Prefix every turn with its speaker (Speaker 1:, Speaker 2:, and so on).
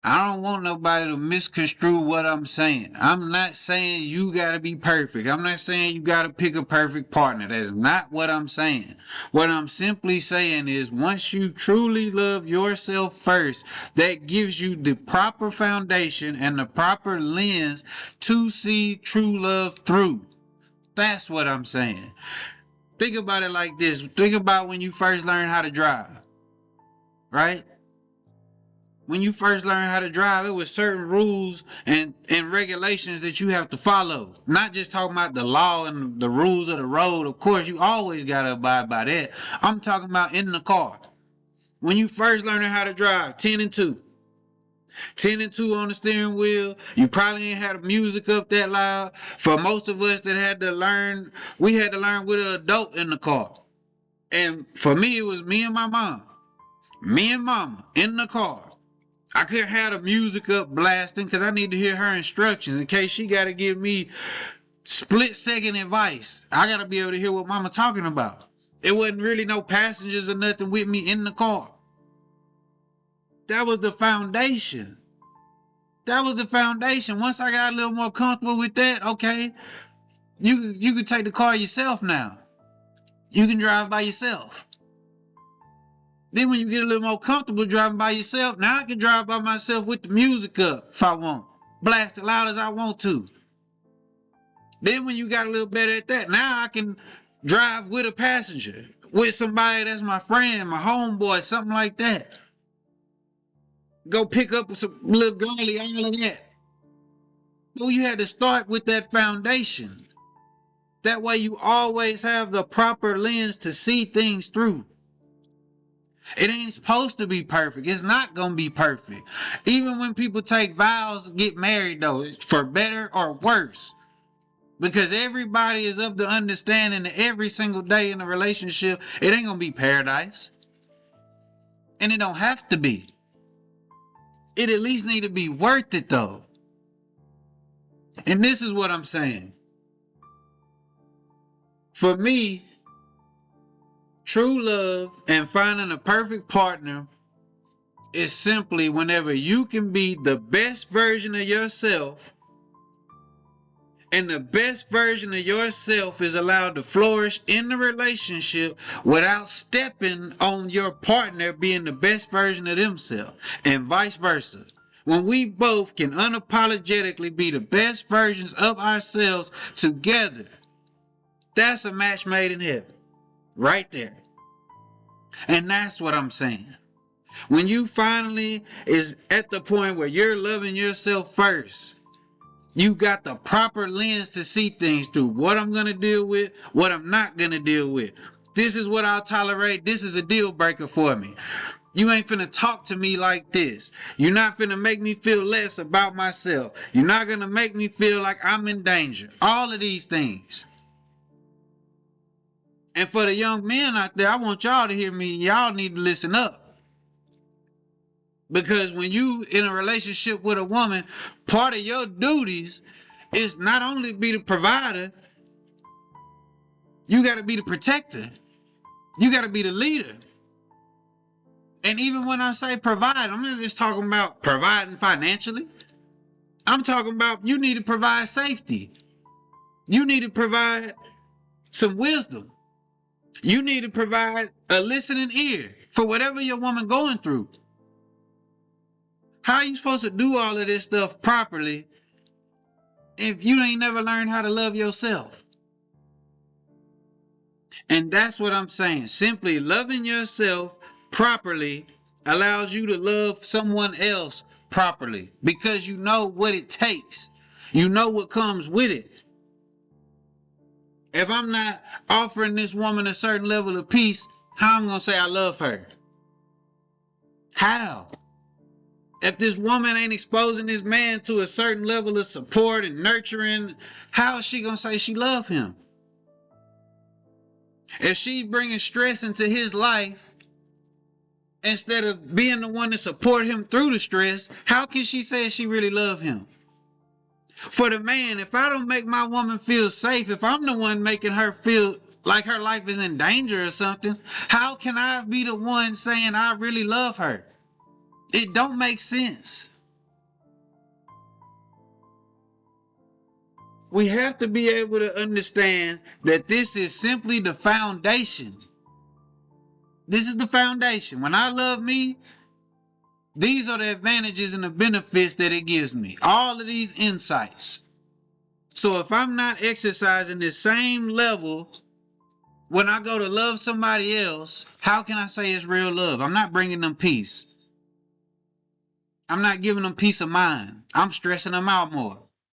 Speaker 1: I don't want nobody to misconstrue what I'm saying. I'm not saying you gotta be perfect. I'm not saying you gotta pick a perfect partner. That's not what I'm saying. What I'm simply saying is once you truly love yourself first, that gives you the proper foundation and the proper lens to see true love through. That's what I'm saying. Think about it like this. Think about when you first learned how to drive, right? When you first learned how to drive, it was certain rules and regulations that you have to follow. Not just talking about the law and the rules of the road. Of course, you always gotta abide by that. I'm talking about in the car. When you first learning how to drive, 10 and 2. 10 and 2 on the steering wheel. You probably ain't had music up that loud. For most of us that had to learn, we had to learn with an adult in the car. And for me, it was me and my mom. Me and mama in the car. I couldn't have the music up blasting because I need to hear her instructions in case she got to give me split second advice. I got to be able to hear what mama talking about. It wasn't really no passengers or nothing with me in the car. That was the foundation. That was the foundation. Once I got a little more comfortable with that, okay, you can take the car yourself now. You can drive by yourself. Then when you get a little more comfortable driving by yourself, now I can drive by myself with the music up if I want. Blast it loud as I want to. Then when you got a little better at that, now I can drive with a passenger, with somebody that's my friend, my homeboy, something like that. Go pick up some little girly, all of that. But you had to start with that foundation. That way you always have the proper lens to see things through. It ain't supposed to be perfect. It's not going to be perfect. Even when people take vows to get married, though, for better or worse. Because everybody is of the understanding that every single day in a relationship, it ain't going to be paradise. And it don't have to be. It at least need to be worth it, though. And this is what I'm saying. For me, true love and finding a perfect partner is simply whenever you can be the best version of yourself, and the best version of yourself is allowed to flourish in the relationship without stepping on your partner being the best version of themselves, and vice versa. When we both can unapologetically be the best versions of ourselves together, that's a match made in heaven. Right there. And that's what I'm saying. When you finally is at the point where you're loving yourself first, you got the proper lens to see things through. What I'm going to deal with, what I'm not going to deal with. This is what I'll tolerate. This is a deal breaker for me. You ain't finna talk to me like this. You're not finna make me feel less about myself. You're not gonna make me feel like I'm in danger. All of these things. And for the young men out there, I want y'all to hear me. Y'all need to listen up. Because when you in a relationship with a woman, part of your duties is not only be the provider, you got to be the protector. You got to be the leader. And even when I say provide, I'm not just talking about providing financially. I'm talking about you need to provide safety. You need to provide some wisdom. You need to provide a listening ear for whatever your woman going through. How are you supposed to do all of this stuff properly if you ain't never learned how to love yourself? And that's what I'm saying. Simply loving yourself properly allows you to love someone else properly because you know what it takes. You know what comes with it. If I'm not offering this woman a certain level of peace, how am I going to say I love her? How? If this woman ain't exposing this man to a certain level of support and nurturing, how is she going to say she love him? If she bringing stress into his life, instead of being the one to support him through the stress, how can she say she really love him? For the man, if I don't make my woman feel safe, if I'm the one making her feel like her life is in danger or something, how can I be the one saying I really love her? It don't make sense. We have to be able to understand that this is simply the foundation. This is the foundation. When I love me, these are the advantages and the benefits that it gives me. All of these insights. So if I'm not exercising the same level when I go to love somebody else, how can I say it's real love? I'm not bringing them peace. I'm not giving them peace of mind. I'm stressing them out more.